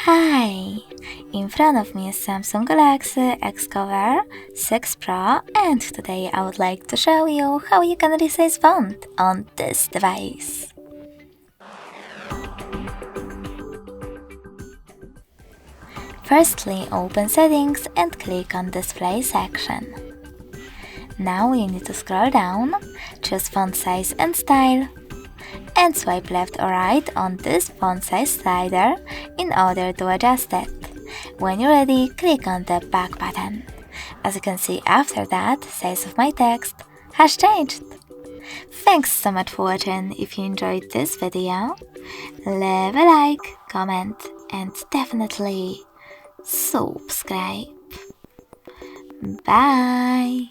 Hi! In front of me is Samsung Galaxy Xcover6 Pro, and today I would like to show you how you can resize font on this device. Firstly, open Settings and click on Display section. Now you need to scroll down, choose Font Size and Style, and swipe left or right on this font size slider in order to adjust it. When you're ready, click on the back button. As you can see, after that, size of my text has changed. Thanks so much for watching. If you enjoyed this video, leave a like, comment, and definitely subscribe. Bye!